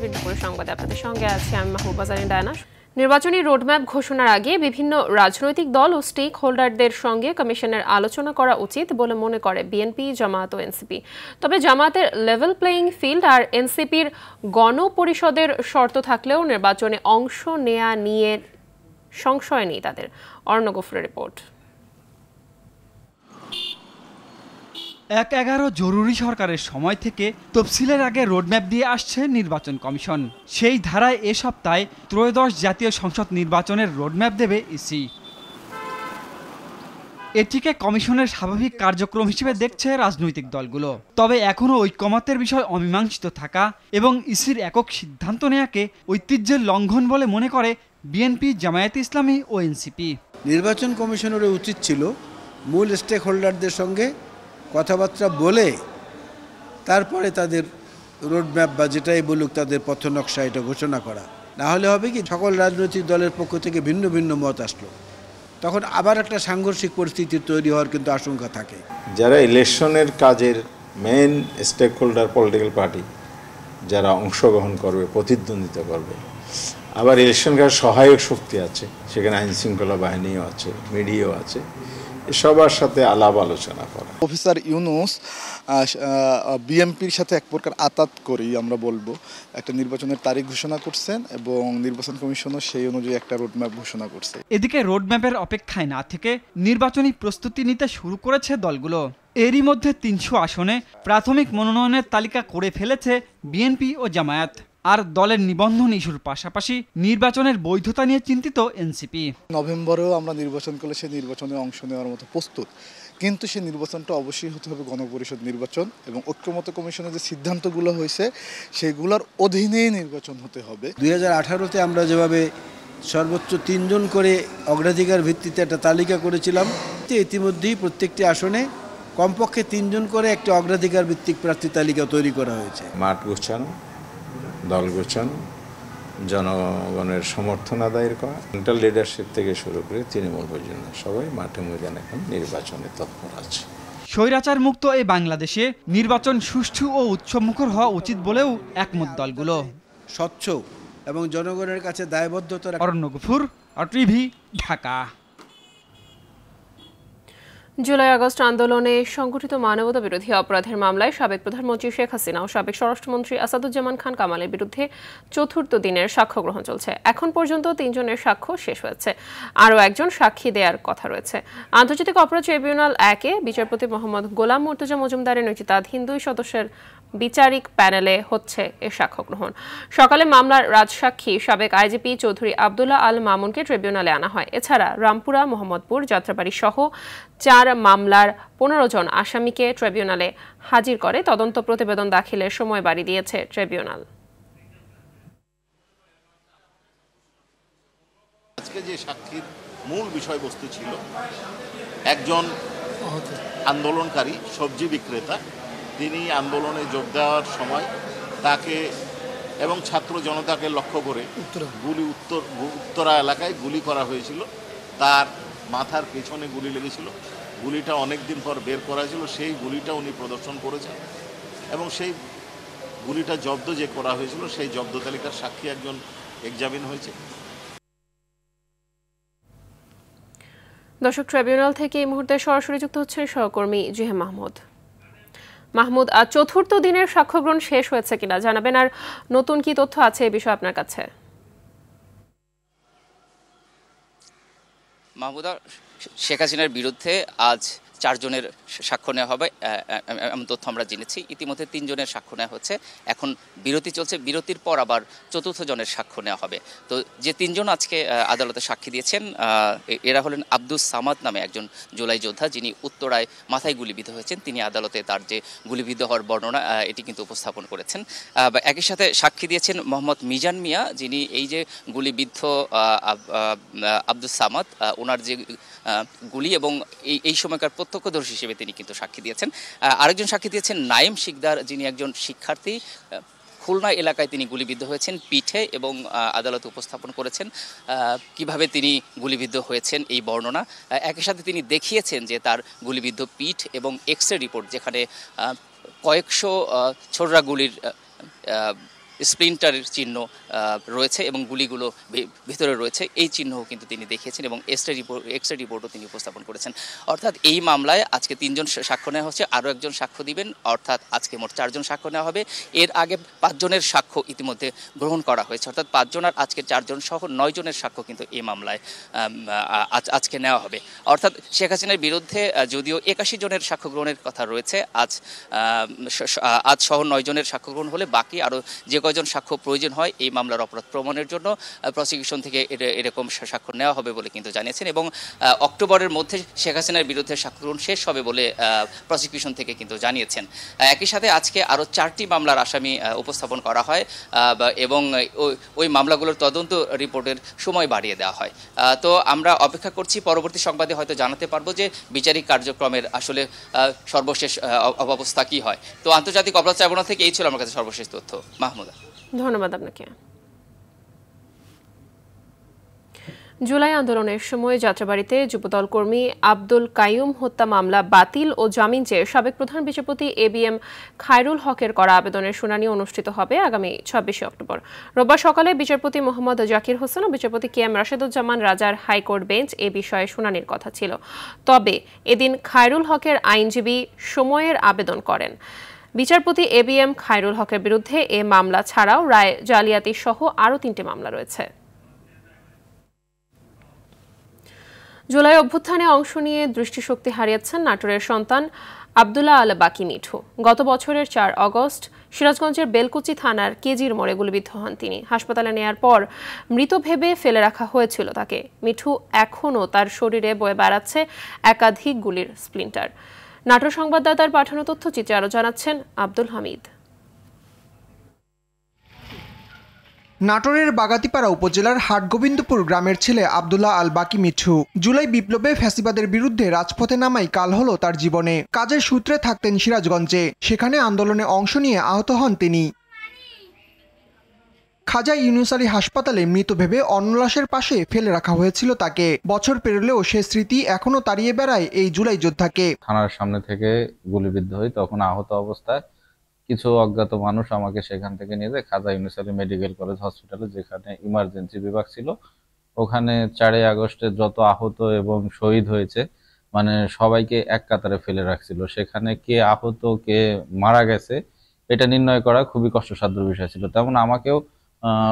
টিভির দুপুরের সংবাদে আপনাদের সঙ্গে আছি আমি মাহবুবা জারিন ডায়না। নির্বাচনী রোডম্যাপ ঘোষণার আগে বিভিন্ন রাজনৈতিক দল ও স্টেক হোল্ডারদের সঙ্গে কমিশনের আলোচনা করা উচিত বলে মনে করে বিএনপি, জামায়াত ও এনসিপি। তবে জামায়াতের লেভেল প্লেইং ফিল্ড আর এনসিপির গণপরিষদের শর্ত থাকলেও নির্বাচনে অংশ নেয়া নিয়ে সংশয় নেই তাদের। অর্ণ গফুরের রিপোর্ট। ১/১১ জরুরি সরকারের সময় থেকে তফসিলের আগে রোডম্যাপ দিয়ে আসছে নির্বাচন কমিশন। সেই ধারায় এ সপ্তাহে ত্রয়োদশ জাতীয় সংসদ নির্বাচনের রোডম্যাপ দেবে ইসি। এটিকে কমিশনের স্বাভাবিক কার্যক্রম হিসেবে দেখছে রাজনৈতিক দলগুলো। তবে এখনও ঐকমত্যের বিষয় অমীমাংসিত থাকা এবং ইসির একক সিদ্ধান্ত নেয়াকে ঐতিহ্যের লঙ্ঘন বলে মনে করে বিএনপি, জামায়াতে ইসলামী ও এনসিপি। নির্বাচন কমিশনের উচিত ছিল মূল স্টেক হোল্ডারদের সঙ্গে কথাবার্তা বলে তারপরে তাদের রোডম্যাপ বা যেটাই বলুক তাদের পথনকশা এটা ঘোষণা করা। না হলে হবে কি, সকল রাজনৈতিক দলের পক্ষ থেকে ভিন্ন ভিন্ন মত আসলো, তখন আবার একটা সাংঘর্ষিক পরিস্থিতি তৈরি হওয়ার কিন্তু আশঙ্কা থাকে। যারা ইলেকশনের কাজের main stakeholder political party যারা অংশগ্রহণ করবে, প্রতিদ্বন্দ্বিতা করবে, আবার ইলেকশন কাজ সহায়ক শক্তি আছে, সেখানে আইন শৃঙ্খলা বাহিনীও আছে, মিডিয়াও আছে, সবার সাথে আলাপ আলোচনা করা। অফিসার ইউনূস বিএনপির সাথে এক প্রকার আতাত করেই আমরা বলবো একটা নির্বাচনের তারিখ ঘোষণা করছেন এবং নির্বাচন কমিশনও সেই অনুযায়ী একটা রোডম্যাপ ঘোষণা করছে। এদিকে রোডম্যাপের অপেক্ষায় না থেকে নির্বাচনী প্রস্তুতি নিতে শুরু করেছে দলগুলো। এরই মধ্যে ৩০০ আসনে প্রাথমিক মনোনয়নের তালিকা করে ফেলেছে বিএনপি ও জামায়াত। আর দলের নিবন্ধন ইস্যুর পাশাপাশি নির্বাচনের বৈধতা নিয়ে চিন্তিত এনসিপি। নভেম্বরেও আমরা নির্বাচন করলে সেই নির্বাচনে অংশ নেওয়ার মতো প্রস্তুত, কিন্তু সেই নির্বাচনটা অবশ্যই হতে হবে গণপরিষদ নির্বাচন এবং ঐক্যমত্য কমিশনের যে সিদ্ধান্তগুলো হয়েছে সেগুলোর অধীনেই নির্বাচন হতে হবে। 2018-তে আমরা যেভাবে সর্বোচ্চ 3 জন করে অগ্রাধিকার ভিত্তিতে একটা তালিকা করেছিলাম, ইতিমধ্যেই প্রত্যেকটি আসনে কমপক্ষে 3 জন করে একটা অগ্রাধিকার ভিত্তিক প্রার্থী তালিকা তৈরি করা হয়েছে। মাঠ গোছানো, দল গোছানো, জনগণের সমর্থন আদায়ের করা, সেন্ট্রাল লিডারশিপ থেকে শুরু করে তৃণমূল পর্যন্ত সবাই মাঠে ময়দানে এখন নির্বাচনে তৎপর আছে। স্বৈরাচার মুক্ত এই বাংলাদেশে নির্বাচন সুষ্ঠু ও উৎসবমুখর হওয়া উচিত বলেও একমত দলগুলো। স্বচ্ছ এবং জনগণের কাছে দায়বদ্ধতা। Aranya Gafur, TV, Dhaka. July August আন্দোলনে সংগঠিত মানবতা বিরোধী অপরাধের মামলায় সাবেক প্রধানমন্ত্রী শেখ হাসিনা ও সাবেক স্বরাষ্ট্রমন্ত্রী আসাদুজ্জামান খান কামালের বিরুদ্ধে চতুর্থ দিনের সাক্ষ্য গ্রহণ চলছে। এখন পর্যন্ত 3 জনের সাক্ষ্য শেষ হয়েছে, আরও একজন সাক্ষী দেওয়ার কথা রয়েছে। আন্তর্জাতিক অপরাধ ট্রাইব্যুনাল 1-এ বিচারপতি মোহাম্মদ গোলাম মুর্তজা মজুমদারের নেতৃত্বাধীন 2 সদস্যের বিচারিক প্যানেলে হচ্ছে এ সাক্ষ্য গ্রহণ। সকালে মামলার রাজসাক্ষী সাবেক আইজিপি চৌধুরী আবদুল্লাহ আল মামুনকে ট্রাইব্যুনালে আনা হয়। এছাড়া রামপুরা, মোহাম্মদপুর, যাত্রাবাড়ি সহ 4 মামলার 15 জন আসামিকে ট্রাইব্যুনালে হাজির করে তদন্ত প্রতিবেদন দাখিলের সময় বাড়িয়ে দিয়েছে ট্রাইব্যুনাল। আজকে যে সাক্ষীর মূল বিষয়বস্তু ছিল, একজন আন্দোলনকারী সবজি বিক্রেতা, তিনি আন্দোলনে যোগ দেওয়ার সময় তাকে এবং ছাত্র জনতাকে লক্ষ্য করে উত্তরা এলাকায় গুলি করা হয়েছিল। তার মাথার পেছনে গুলি লেগেছিল, গুলিটা অনেক দিন পর বের করা ছিল, সেই গুলিটা উনি প্রদর্শন করেছেন এবং সেই গুলিটা জব্দ যে করা হয়েছিল সেই জব্দ তালিকার সাক্ষী একজন এক্সামিন হয়েছে। দর্শক, ট্রাইব্যুনাল থেকে এই মুহূর্তে সরাসরি যুক্ত হচ্ছেন সহকর্মী জিহে মাহমুদ। মাহমুদ, চতুর্থ দিনের সাক্ষ্য গ্রহণ শেষ হয়েছে কিনা জানাবেন, আর নতুন কি তথ্য আছে এই বিষয়ে আপনার কাছে? মাহমুদা, শেখ হাসিনার বিরুদ্ধে আজ 4 জনের সাক্ষ্য নেওয়া হবে এমন তথ্য আমরা জেনেছি। ইতিমধ্যে 3 জনের সাক্ষ্য নেওয়া হচ্ছে, এখন বিরতি চলছে, বিরতির পর আবার চতুর্থ জনের সাক্ষ্য নেওয়া হবে। তো যে 3 জন আজকে আদালতে সাক্ষী দিয়েছেন, এরা হলেন আব্দুস সামাদ নামে একজন জুলাই যোদ্ধা, যিনি উত্তরায় মাথায় গুলিবিদ্ধ হয়েছেন। তিনি আদালতে তার যে গুলিবিদ্ধ হওয়ার বর্ণনা এটি কিন্তু উপস্থাপন করেছেন। একই সাথে সাক্ষী দিয়েছেন মোহাম্মদ মিজান মিয়া, যিনি এই যে গুলিবিদ্ধ আব্দুস সামাদ, ওনার যে গুলি এবং এই সময়কার প্রত্যক্ষদর্শী হিসেবে তিনি কিন্তু সাক্ষী দিয়েছেন। আরেকজন সাক্ষী দিয়েছেন নাইম শিকদার, যিনি একজন শিক্ষার্থী, খুলনা এলাকায় তিনি গুলিবিদ্ধ হয়েছেন পিঠে, এবং আদালতে উপস্থাপন করেছেন কিভাবে তিনি গুলিবিদ্ধ হয়েছেন এই বর্ণনা। একই সাথে তিনি দেখিয়েছেন যে তার গুলিবিদ্ধ পিঠ এবং এক্স রে রিপোর্ট, যেখানে কয়েকশো ছোড়া গুলির স্প্লিন্টারের চিহ্ন রয়েছে এবং গুলিগুলো ভিতরে রয়েছে, এই চিহ্নও কিন্তু তিনি দেখিয়েছেন এবং এক্সরে রিপোর্টও তিনি উপস্থাপন করেছেন। অর্থাৎ এই মামলায় আজকে 3 জন সাক্ষ্য নেওয়া হচ্ছে, আরও একজন সাক্ষ্য দিবেন, অর্থাৎ আজকে মোট 4 জন সাক্ষ্য নেওয়া হবে। এর আগে 5 জনের সাক্ষ্য ইতিমধ্যে গ্রহণ করা হয়েছে, অর্থাৎ 5 জন আর আজকে 4 জন সহ 9 জনের সাক্ষ্য কিন্তু এই মামলায় আজকে নেওয়া হবে। অর্থাৎ শেখ হাসিনার বিরুদ্ধে যদিও 81 জনের সাক্ষ্য গ্রহণের কথা রয়েছে, আজ সহ 9 জনের সাক্ষ্য গ্রহণ হলে বাকি আরও যে কয়জন সাক্ষ্য প্রয়োজন হয় এই মামলার অপরাধ প্রমাণের জন্য প্রসিকিউশন থেকে এরকম সাক্ষ্য নেওয়া হবে বলে কিন্তু জানিয়েছেন এবং অক্টোবরের মধ্যে শেখ হাসিনার বিরুদ্ধে সাক্ষ্য গ্রহণ শেষ হবে বলে প্রসিকিউশন থেকে কিন্তু জানিয়েছেন। একই সাথে আজকে আরও 4টি মামলার আসামি উপস্থাপন করা হয় এবং ওই মামলাগুলোর তদন্ত রিপোর্টের সময় বাড়িয়ে দেওয়া হয়। তো আমরা অপেক্ষা করছি, পরবর্তী সংবাদে হয়তো জানাতে পারবো যে বিচারিক কার্যক্রমের আসলে সর্বশেষ অবস্থা কি হয়। তো আন্তর্জাতিক অপরাধ ট্রাইব্যুনাল থেকে এই ছিল আমার কাছে সর্বশেষ তথ্য। মাহমুদা, ধন্যবাদ আপনাকে। জুলাই আন্দোলনের সময় যাত্রাবাড়িতে যুবদল কর্মী আব্দুল কাইয়ুম হত্যা মামলা বাতিল ও জামিন চেয়ে সাবেক প্রধান বিচারপতি ABM খায়রুল হকের করা আবেদনের শুনানি অনুষ্ঠিত হবে আগামী 26 অক্টোবর। রোববার সকালে বিচারপতি মোহাম্মদ জাকির হোসেন ও বিচারপতি KM রাশেদুজ্জামান রাজার হাইকোর্ট বেঞ্চ এ বিষয়ে শুনানির কথা ছিল। তবে এদিন খায়রুল হকের আইনজীবী সময়ের আবেদন করেন। বিচারপতি ABM খায়রুল হকের বিরুদ্ধে এ মামলা ছাড়াও রায় জালিয়াতি সহ আরও 3টি মামলা রয়েছে। জুলাই অভ্যুত্থানে অংশ নিয়ে দৃষ্টিশক্তি হারিয়েছেন নাটোরের সন্তান আব্দুল্লাহ আল বাকি মিঠু। গত বছরের 4 অগস্ট সিরাজগঞ্জের বেলকুচি থানার কেজির মোড়ে গুলিবিদ্ধ হন তিনি। হাসপাতালে নেয়ার পর মৃত ভেবে ফেলে রাখা হয়েছিল তাকে। মিঠু এখনও তার শরীরে বয়ে বেড়াচ্ছে একাধিক গুলির স্প্লিন্টার। নাটোর সংবাদদাতার পাঠানো তথ্যচিত্রে আরও জানাচ্ছেন আব্দুল হামিদ। নাটোরের বাগাতিপাড়া উপজেলার হাটগোবিন্দপুর গ্রামের ছেলে আব্দুল্লাহ আল বাকি মিঠু জুলাই বিপ্লবে ফ্যাসিবাদের বিরুদ্ধে রাজপথে নামাই কাল হলো তার জীবনে। কাজের সূত্রে থাকতেন সিরাজগঞ্জে, সেখানে আন্দোলনে অংশ নিয়ে আহত হন তিনি। খাজা ইউনুস আলী হাসপাতালে মৃত ভেবে অন্নলাশের পাশে ফেলে রাখা হয়েছিল তাকে। বছর পেরোলেও সে স্মৃতি এখনো তাড়িয়ে বেড়ায় এই জুলাই যোদ্ধাকে। থানার সামনে থেকে গুলিবিদ্ধ হই, তখন আহত অবস্থায় কিছু অজ্ঞাত মানুষ আমাকে সেখান থেকে নিয়ে যায় খাজা ইউনুস আলী মেডিকেল কলেজ হসপিটালে, যেখানে ইমার্জেন্সি বিভাগ ছিল। ওখানে 4 আগস্টে যত আহত এবং শহীদ হয়েছে মানে সবাইকে এক কাতারে ফেলে রাখছিল। সেখানে কে আহত কে মারা গেছে এটা নির্ণয় করা খুবই কষ্টসাধ্য বিষয় ছিল। তেমন আমাকেও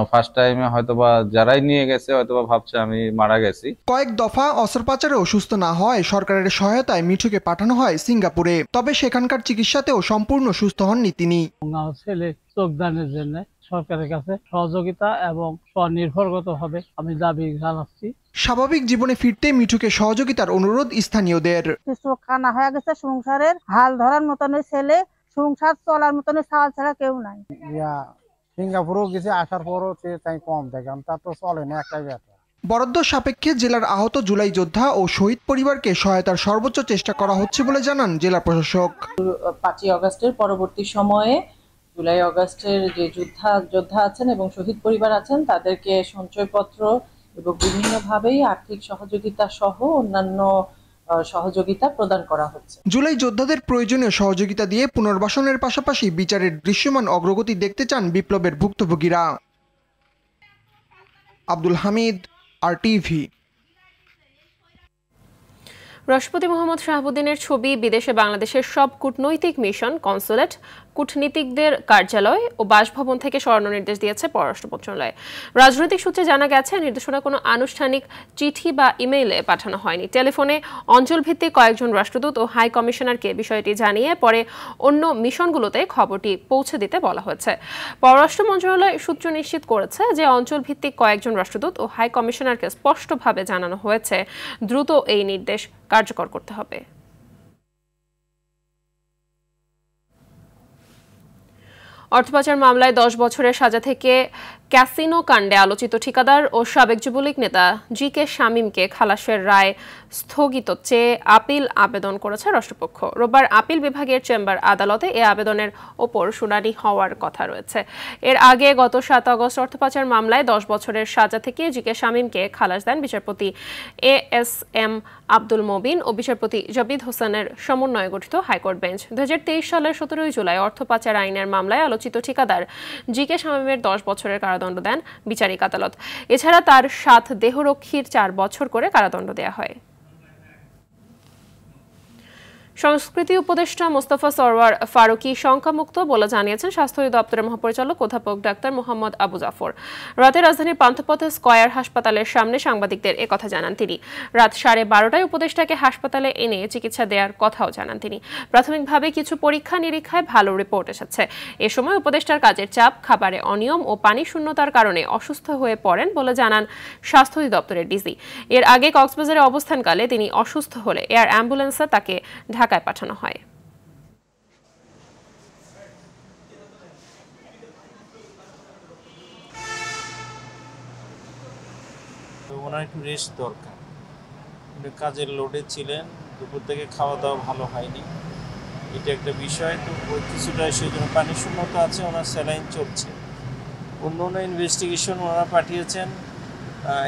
ফার্স্ট টাইমে হয়তোবা যারাই নিয়ে গেছে হয়তোবা ভাবছে আমি মারা গেছি। কয়েক দফা অস্ত্রোপচারে অসুস্থ না হয় সরকারের সহায়তায় মিঠুকে পাঠানো হয় সিঙ্গাপুরে। তবে সেখানকার চিকিৎসাতেও সম্পূর্ণ সুস্থ হননি তিনি। ছেলে চোখদানের জন্য সরকারের কাছে সহযোগিতা এবং স্বনির্ভরগতভাবে আমি দাবি জানাচ্ছি। স্বাভাবিক জীবনে ফিরতে মিঠুকে সহযোগিতার অনুরোধ স্থানীয়দের। চোখ কানা হয়ে গেছে, সংসারের হাল ধরার মতন ছেলে, সংসার চলার মতন চাল ছাড়া কেউ নাই। সিঙ্গাপুরও গেছে, আসার পরও তাই কম থাকে, তা তো চলে না একটাই ব্যাপার। বরাদ্দ সাপেক্ষে জেলার আহত জুলাই যোদ্ধা ও শহীদ পরিবারকে সহায়তার সর্বোচ্চ চেষ্টা করা হচ্ছে বলে জানান জেলা প্রশাসক। 5 আগস্টের পরবর্তী সময়ে জুলাই আগস্টের যে যোদ্ধা আছেন এবং শহীদ পরিবার আছেন তাদেরকে সঞ্চয়পত্র এবং বিভিন্নভাবেই আর্থিক সহযোগিতা সহ অন্যান্য সহযোগিতা প্রদান করা হচ্ছে। জুলাই যোদ্ধাদের প্রয়োজনীয় সহযোগিতা দিয়ে পুনর্বাসনের পাশাপাশি বিচারের দৃশ্যমান অগ্রগতি দেখতে চান বিপ্লবের ভুক্তভোগীরা। আব্দুল হামিদ, RTV। রাষ্ট্রপতি মোহাম্মদ শাহাবুদ্দিনের ছবি বিদেশে বাংলাদেশের সব কূটনৈতিক মিশন, কনসুলেট, কূটনীতিকদের কার্যালয় ও বাসভবন থেকে সরানোর নির্দেশ দিয়েছে পররাষ্ট্র মন্ত্রণালয়। রাজনৈতিক সূত্রে জানা গেছে নির্দেশনা কোনো আনুষ্ঠানিক চিঠি বা ইমেইলে পাঠানো হয়নি। টেলিফোনে অঞ্চলভিত্তিক কয়েকজন রাষ্ট্রদূত ও হাই কমিশনারকে বিষয়টি জানিয়ে পরে অন্য মিশনগুলোতে খবরটি পৌঁছে দিতে বলা হয়েছে। পররাষ্ট্র মন্ত্রণালয় সূত্র নিশ্চিত করেছে যে অঞ্চলভিত্তিক কয়েকজন রাষ্ট্রদূত ও হাই কমিশনারকে স্পষ্টভাবে জানানো হয়েছে দ্রুত এই নির্দেশ কার্যকর করতে হবে। অর্থ পাচার মামলায় 10 বছরের সাজা থেকে ক্যাসিনো কাণ্ডে আলোচিত ঠিকাদার ও সাবেক যুবলীগ নেতা জি.কে. শামীমকে খালাসের রায় স্থগিত চেয়ে আপিল আবেদন করেছে রাষ্ট্রপক্ষ। রোববার আপিল বিভাগের চেম্বার আদালতে এ আবেদনের ওপর শুনানি হওয়ার কথা রয়েছে। এর আগে গত 7 আগস্ট অর্থ পাচার মামলায় 10 বছরের সাজা থেকে জি.কে. শামীমকে খালাস দেন বিচারপতি এ.এস.এম. আব্দুল মবিন ও বিচারপতি জাবিদ হোসেনের সমন্বয়ে গঠিত হাইকোর্ট বেঞ্চ। 2023 সালের 17 জুলাই অর্থ পাচার আইনের মামলায় আলোচিত ঠিকাদার জি.কে. শামীমের 10 বছরের কারাদণ্ড দেন বিচারিক আদালত। এছাড়া তার 7 দেহরক্ষীর 4 বছর করে কারাদণ্ড দেওয়া হয়। সংস্কৃতি উপদেষ্টা মোস্তফা সরওয়ার ফারুকী শঙ্কামুক্ত বলে জানিয়েছেন স্বাস্থ্য দপ্তরের মহাপরিচালক অধ্যাপক ডাক্তার মোহাম্মদ আবু জাফর। রাতে রাজধানীর পান্থপথে স্কয়ার হাসপাতালের সামনে সাংবাদিকদের একথা জানান তিনি। রাত 12:30টায় উপদেষ্টাকে হাসপাতালে এনে চিকিৎসা দেওয়ার কথাও জানান তিনি। প্রাথমিকভাবে কিছু পরীক্ষা নিরীক্ষায় ভালো রিপোর্ট এসেছে। এ সময় উপদেষ্টার কাজের চাপ, খাবারে অনিয়ম ও পানি শূন্যতার কারণে অসুস্থ হয়ে পড়েন বলে জানান স্বাস্থ্য দপ্তরের ডিসি। এর আগে কক্সবাজারে অবস্থানকালে তিনি অসুস্থ হলে এয়ার অ্যাম্বুলেন্সে তাকে ঢাকায় পাঠানো হয়। ওনার একটু রেস্ট দরকার, কাজের লোডে ছিলেন, দুপুর থেকে খাওয়া দাওয়া ভালো হয়নি, এটা একটা বিষয়। তো কিছুটা সেই জন্য পানি শূন্যতা আছে, ওনার স্যালাইন চলছে। অন্য অন্য ইনভেস্টিগেশন ওনারা পাঠিয়েছেন,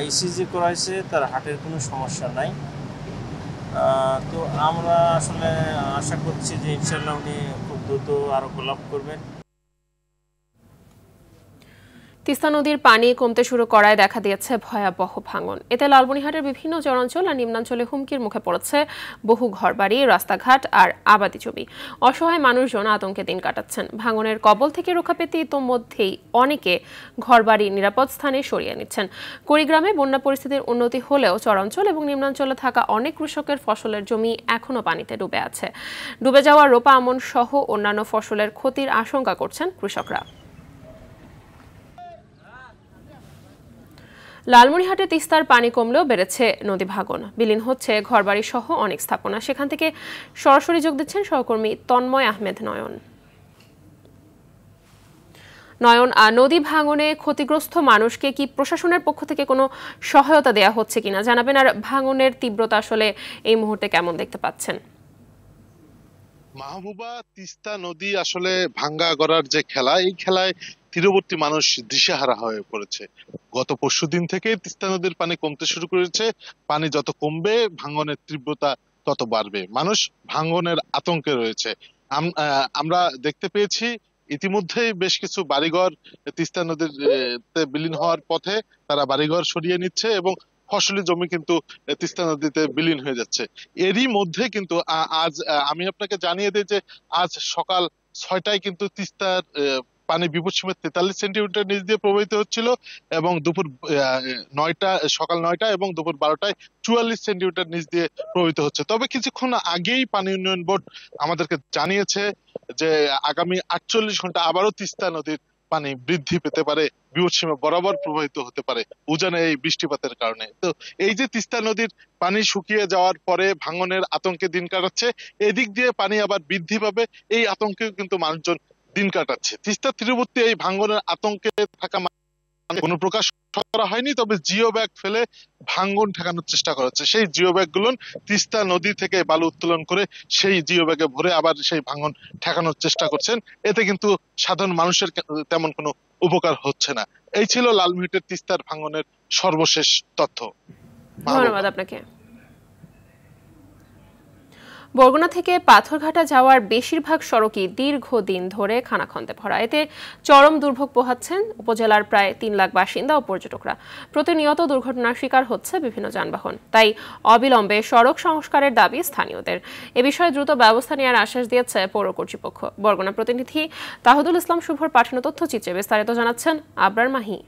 ইসিজি করা হয়েছে, তার হার্টের কোনো সমস্যা নাই। তো আমরা আসলে আশা করছি যে ইনশাআল্লাহ উনি খুব দ্রুত আরোগ্য লাভ করবেন। তিস্তা নদীর পানি কমতে শুরু করায় দেখা দিয়েছে ভয়াবহ ভাঙন। এতে লালমনিরহাটের বিভিন্ন চরাঞ্চল আর নিম্নাঞ্চলে হুমকির মুখে পড়েছে বহু ঘরবাড়ি, রাস্তাঘাট আর আবাদি জমি। অসহায় মানুষজন আতঙ্কে দিন কাটাচ্ছেন। ভাঙনের কবল থেকে রক্ষা পেতে ইতোমধ্যেই অনেকে ঘরবাড়ি নিরাপদ স্থানে সরিয়ে নিচ্ছেন। কুড়িগ্রামে বন্যা পরিস্থিতির উন্নতি হলেও চরাঞ্চল এবং নিম্নাঞ্চলে থাকা অনেক কৃষকের ফসলের জমি এখনও পানিতে ডুবে আছে। ডুবে যাওয়া রোপা, আমন সহ অন্যান্য ফসলের ক্ষতির আশঙ্কা করছেন কৃষকরা। লালমনিরহাটে তিস্তার পানি কমলেও বেড়েছে নদী ভাঙন, বিলীন হচ্ছে ঘরবাড়ি সহ অনেক স্থাপনা। সেখান থেকে সরাসরি যোগ দিচ্ছেন সহকর্মী তন্ময় আহমেদ নয়ন। নদী ভাঙনে ক্ষতিগ্রস্ত মানুষকে কি প্রশাসনের পক্ষ থেকে কোনো সহায়তা দেওয়া হচ্ছে কিনা জানাবেন, আর ভাঙনের তীব্রতা আসলে এই মুহূর্তে কেমন দেখতে পাচ্ছেন? মাহবুবা, তিস্তা নদী আসলে ভাঙ্গা গড়ার যে খেলা, এই খেলায় তীরবর্তী মানুষ দিশেহারা হয়ে পড়েছে। গত পরশুদিন থেকে তিস্তা নদীর পানি কমতে শুরু করেছে। পানি যত কমবে ভাঙনের তীব্রতা তত বাড়বে। মানুষ ভাঙনের আতঙ্কে রয়েছে। আমরা দেখতে পেয়েছি ইতিমধ্যেই বেশ কিছু বাড়িঘর তিস্তা নদীর বিলীন হওয়ার পথে, তারা বাড়িঘর সরিয়ে নিচ্ছে এবং ফসলি জমি কিন্তু তিস্তা নদীতে বিলীন হয়ে যাচ্ছে। এরই মধ্যে কিন্তু আজ আমি আপনাকে জানিয়ে দিই যে আজ সকাল 6টায় কিন্তু তিস্তার পানি বিপদসীমার 43 সেন্টিমিটার নিচ দিয়ে প্রবাহিত হচ্ছিল এবং সকাল 9টা এবং দুপুর 12টায় 44 সেন্টিমিটার নিচ দিয়ে প্রবাহিত হচ্ছে। তবে কিছুক্ষণ আগেই পানি উন্নয়ন বোর্ড আমাদেরকে জানিয়েছে যে আগামী 48 ঘন্টা আবারও তিস্তা নদীর পানি বৃদ্ধি পেতে পারে, বিপদসীমা বরাবর প্রবাহিত হতে পারে উজানে এই বৃষ্টিপাতের কারণে। তো এই যে তিস্তা নদীর পানি শুকিয়ে যাওয়ার পরে ভাঙনের আতঙ্কে দিন কাটাচ্ছে, এদিক দিয়ে পানি আবার বৃদ্ধি পাবে, এই আতঙ্কেও কিন্তু মানুষজন দিন কাটাচ্ছে। তিস্তা তীরবর্তী এই ভাঙনের আতঙ্কে থাকা কোনো প্রকাশ করা হয়নি, তবে জিও ব্যাগ ফেলে ভাঙন ঠেকানোর চেষ্টা করা হচ্ছে। সেই জিও ব্যাগ গুলো তিস্তা নদী থেকে বালু উত্তোলন করে সেই জিও ব্যাগে ভরে আবার সেই ভাঙন ঠেকানোর চেষ্টা করছেন। এতে কিন্তু সাধারণ মানুষের তেমন কোনো উপকার হচ্ছে না। এই ছিল লালমনিরহাটের তিস্তার ভাঙনের সর্বশেষ তথ্য। ধন্যবাদ আপনাকে। বরগুনা থেকে পাথরঘাটা যাওয়ার বেশিরভাগ সড়কই দীর্ঘদিন ধরে খানাখন্দে ভরা। এতে চরম দুর্ভোগ পোহাচ্ছেন উপজেলার প্রায় 3 লাখ বাসিন্দা ও পর্যটকরা। প্রতিনিয়ত দুর্ঘটনার শিকার হচ্ছে বিভিন্ন যানবাহন। তাই অবিলম্বে সড়ক সংস্কারের দাবি স্থানীয়দের। এ বিষয়ে দ্রুত ব্যবস্থা নেওয়ার আশ্বাস দিয়েছে পৌর কর্তৃপক্ষ। বরগুনা প্রতিনিধি তাহিদুল ইসলাম শুভর পাঠানো তথ্যচিত্রে বিস্তারিত জানাচ্ছেন আবরার মাহি।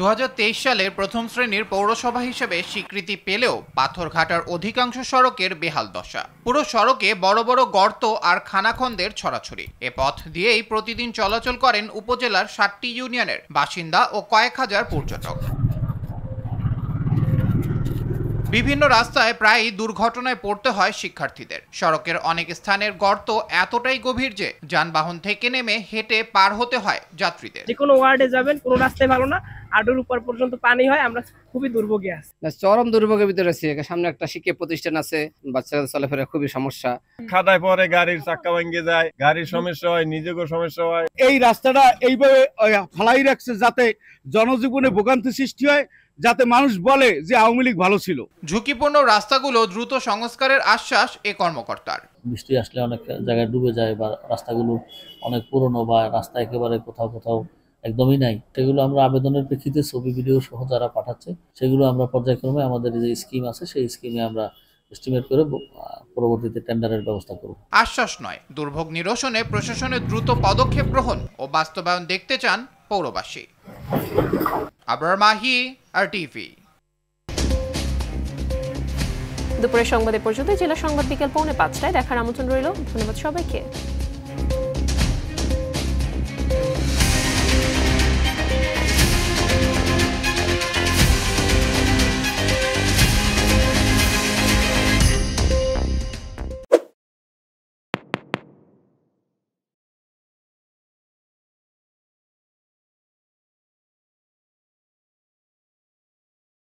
2023 সালের প্রথম শ্রেণীর পৌরসভা হিসেবে স্বীকৃতি পেলেও পাথরঘাটার অধিকাংশ সড়কের বেহাল দশা। পুরো সড়কে বড় বড় গর্ত আর খানাখন্দের ছড়াছড়ি। এ পথ দিয়েই প্রতিদিন চলাচল করেন উপজেলার 7টি ইউনিয়নের বাসিন্দা ও কয়েক হাজার পর্যটক। বিভিন্ন রাস্তায় প্রায়ই দুর্ঘটনায় পড়তে হয় শিক্ষার্থীদের। সড়কের অনেক স্থানের গর্ত এতটাই গভীর যে যানবাহন থেকে নেমে হেঁটে পার হতে হয় যাত্রীদের। যে কোনো ওয়ার্ডে যাবেন, কোনো রাস্তায় ভালো না, হাঁটুর উপর পর্যন্ত পানি হয়, আমরা খুবই দুর্ভোগে আছি। চরম দুর্ভোগের ভিতরে আছি। সামনে একটা শিক্ষা প্রতিষ্ঠান আছে, বাচ্চাদের চলাফেরা খুবই সমস্যা। খাদায় পরে গাড়ির চাক্কা ভেঙে যায়, গাড়ির সমস্যা হয়, নিজেরও সমস্যা হয়। এই রাস্তাটা এইভাবে ফালাই রাখছে যাতে জনজীবনে ভোগান্তি সৃষ্টি হয়, যাতে মানুষ বলে যে আওয়ামী লীগ ভালো ছিল। ঝুঁকিপূর্ণ রাস্তাগুলো দ্রুত সংস্কারের আশ্বাস এ কর্মকর্তার। বৃষ্টি আসলে অনেক জায়গায় ডুবে যায় বা রাস্তাগুলো অনেক পুরনো বা রাস্তা একেবারে কোথাও কোথাও একদমই নাই, সেগুলো আমরা আবেদনের প্রেক্ষিতে ছবি ভিডিও সহ যারা পাঠাচ্ছে সেগুলো আমরা পর্যায়ক্রমে আমাদের যে স্কিম আছে সেই স্কিমে আমরা এস্টিমেট করে পরবর্তীতে টেন্ডারের ব্যবস্থা করব। আশ্বাস নয়, দুর্ভোগ নিরসনে প্রশাসনের দ্রুত পদক্ষেপ গ্রহণ ও বাস্তবায়ন দেখতে চান পৌরবাসী। আবরার মাহি, RTV। দুপুরের সংবাদে পর্যন্ত। জেলা সংবাদ বিকেল 4:45টায় দেখার আমন্ত্রণ রইল। ধন্যবাদ সবাইকে।